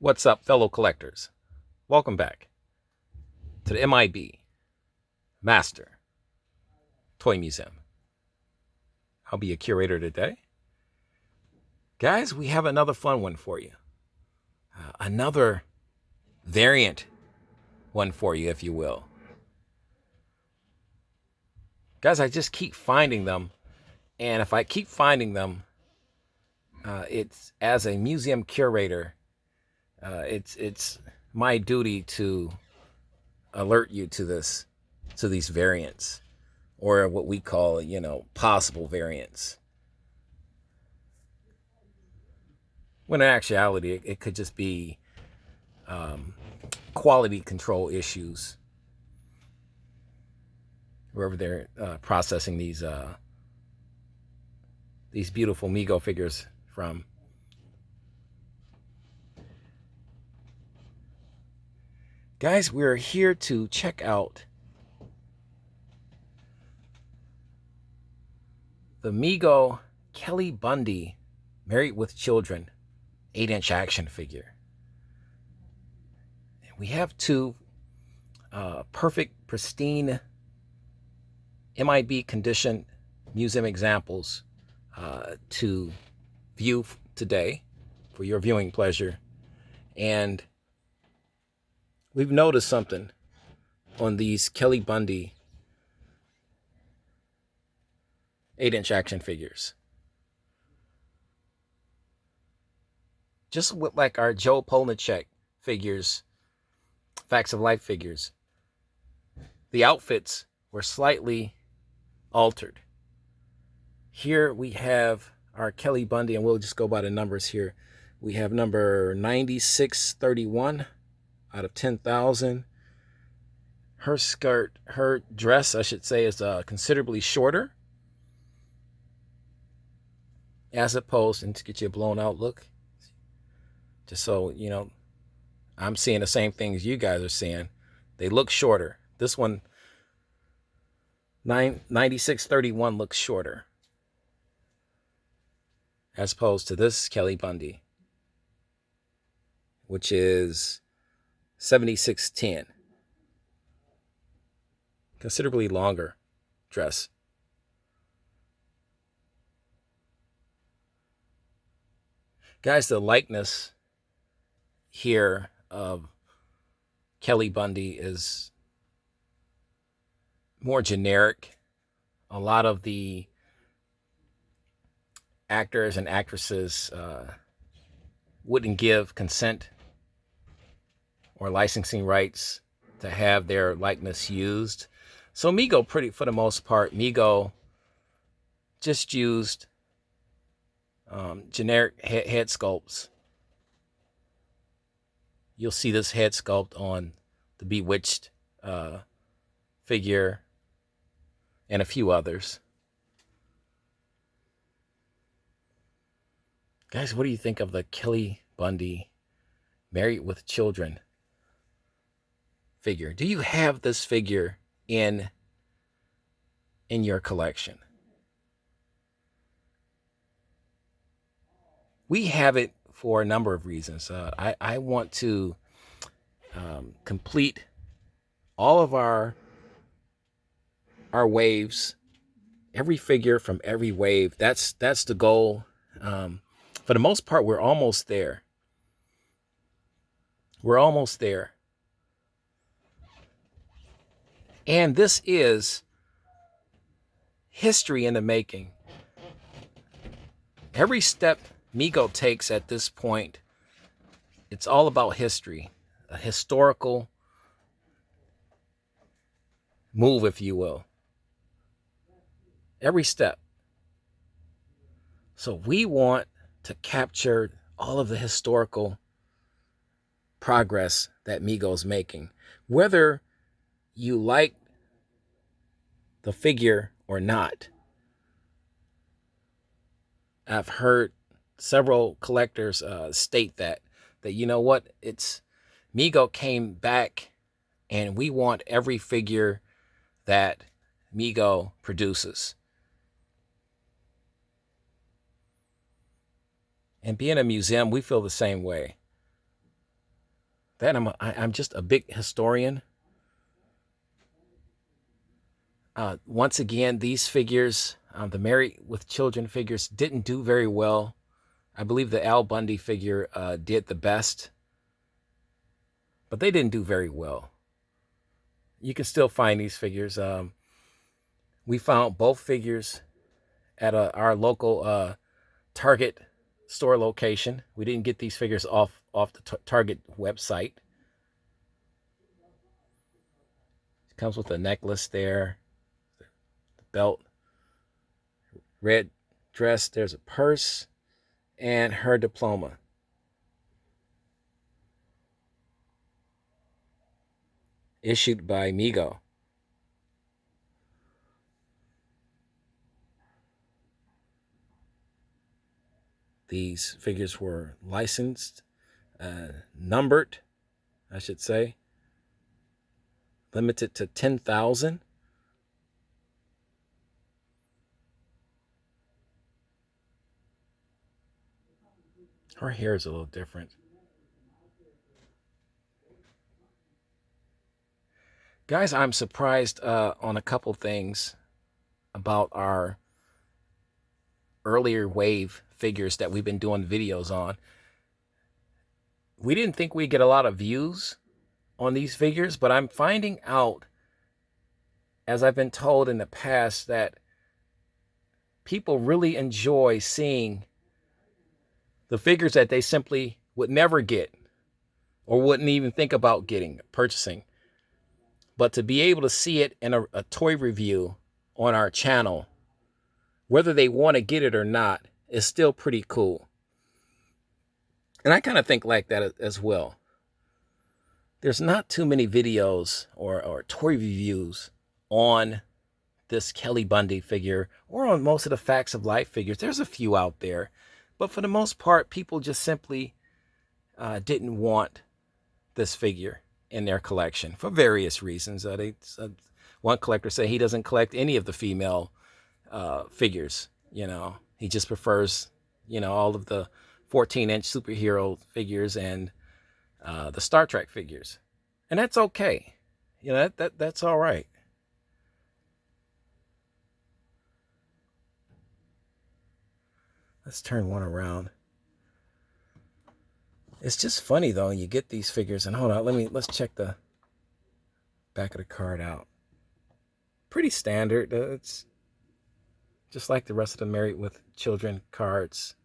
What's up, fellow collectors? Welcome back to the M.I.B. Master Toy Museum. I'll be a curator today. Guys, we have another fun one for you. Another variant one for you, if you will. Guys, I just keep finding them. And if I keep finding them, it's as a museum curator, it's my duty to alert you to these variants, or what we call, possible variants. When in actuality, it could just be quality control issues wherever they're processing these beautiful Mego figures from. Guys, we're here to check out the Mego Kelly Bundy Married with Children 8-inch action figure. We have two perfect, pristine M.I.B. condition museum examples to view today for your viewing pleasure. And we've noticed something on these Kelly Bundy 8-inch action figures. Just with like our Joe Polnicek figures, Facts of Life figures, the outfits were slightly altered. Here we have our Kelly Bundy, and we'll just go by the numbers here. We have number 9631 out of 10,000. Her dress, I should say, is considerably shorter, as opposed, and to get you a blown out look, just so you know, I'm seeing the same things you guys are seeing. They look shorter. This one, 9631, looks shorter, as opposed to this Kelly Bundy, which is 7610. Considerably longer dress. Guys, the likeness here of Kelly Bundy is more generic. A lot of the actors and actresses wouldn't give consent or licensing rights to have their likeness used. So Mego, for the most part, Mego just used generic head sculpts. You'll see this head sculpt on the Bewitched figure and a few others. Guys, what do you think of the Kelly Bundy Married with Children figure? Do you have this figure in your collection? We have it for a number of reasons. I want to complete all of our waves, every figure from every wave. That's the goal. For the most part, we're almost there. We're almost there. And this is history in the making. Every step Mego takes at this point, it's all about history, a historical move, if you will. Every step. So we want to capture all of the historical progress that Mego's making. Whether you like the figure or not, I've heard several collectors state that you know what, it's Mego came back, and we want every figure that Mego produces. And being a museum, we feel the same way. that I'm just a big historian. Once again, these figures, the Married with Children figures, didn't do very well. I believe the Al Bundy figure did the best, but they didn't do very well. You can still find these figures. We found both figures at our local Target store location. We didn't get these figures off the Target website. It comes with a necklace there, the belt, red dress. There's a purse and her diploma. Issued by Mego. These figures were licensed, numbered, I should say, limited to 10,000. Her hair is a little different. Guys, I'm surprised on a couple things about our earlier wave figures that we've been doing videos on. We didn't think we'd get a lot of views on these figures, but I'm finding out, as I've been told in the past, that people really enjoy seeing the figures that they simply would never get or wouldn't even think about purchasing. But to be able to see it in a toy review on our channel, whether they want to get it or not, is still pretty cool. And I kind of think like that as well. There's not too many videos or toy reviews on this Kelly Bundy figure or on most of the Facts of Life figures. There's a few out there, but for the most part, people just simply didn't want this figure in their collection for various reasons. One collector said he doesn't collect any of the female figures. He just prefers, all of the 14-inch superhero figures and the Star Trek figures, and that's okay. That's all right. Let's turn one around. It's just funny though, you get these figures, and hold on, let's check the back of the card out. Pretty standard. It's just like the rest of the Married with Children cards.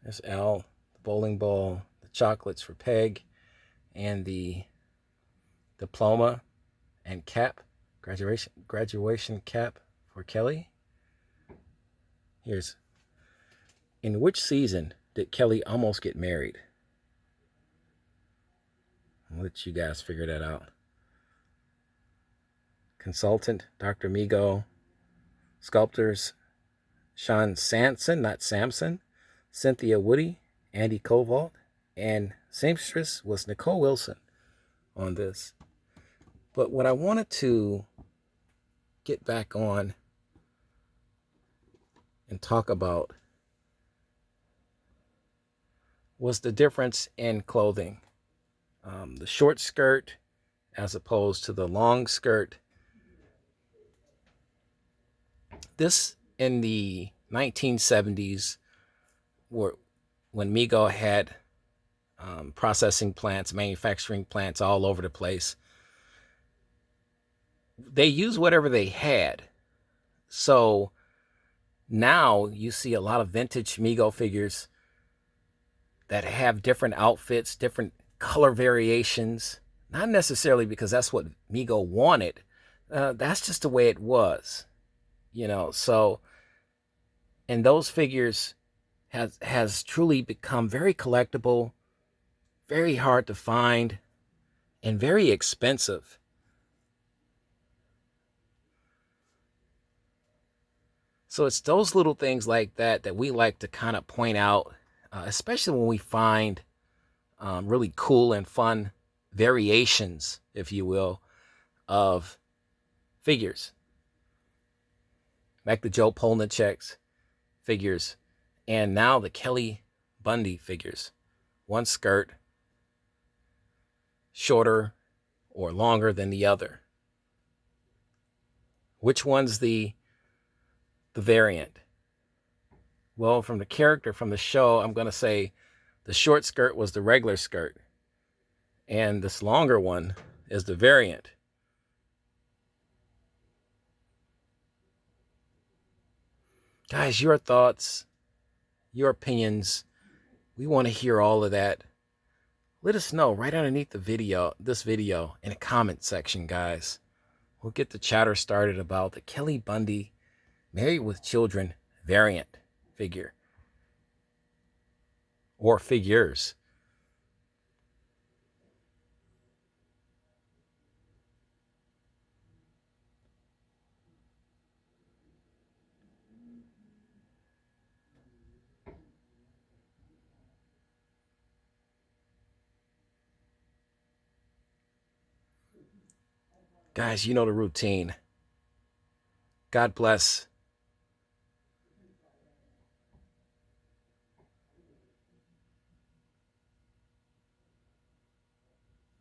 There's Al, the bowling ball, the chocolates for Peg, and the diploma and cap, graduation cap for Kelly. Here's, in which season did Kelly almost get married? I'll let you guys figure that out. Consultant, Dr. Mego. Sculptors, Sean Sanson, not Samson. Cynthia Woody, Andy Koval, and seamstress was Nicole Wilson on this. But what I wanted to get back on and talk about was the difference in clothing. The short skirt as opposed to the long skirt. This in the 1970s, when Mego had processing plants, manufacturing plants all over the place, they used whatever they had. So now you see a lot of vintage Mego figures that have different outfits, different color variations, not necessarily because that's what Mego wanted. That's just the way it was, so, and those figures has truly become very collectible, very hard to find, and very expensive. So it's those little things like that we like to kind of point out, especially when we find really cool and fun variations, if you will, of figures. Like the Joe Polnicek's figures, and now the Kelly Bundy figures. one skirt shorter or longer than the other? Which one's the variant? Well, from the character from the show, I'm going to say the short skirt was the regular skirt, and this longer one is the variant. Guys, your thoughts, your opinions, we want to hear all of that. Let us know right underneath this video in the comment section, guys. We'll get the chatter started about the Kelly Bundy Married with Children variant figure or figures. Guys, you know the routine. God bless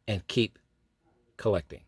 and keep collecting.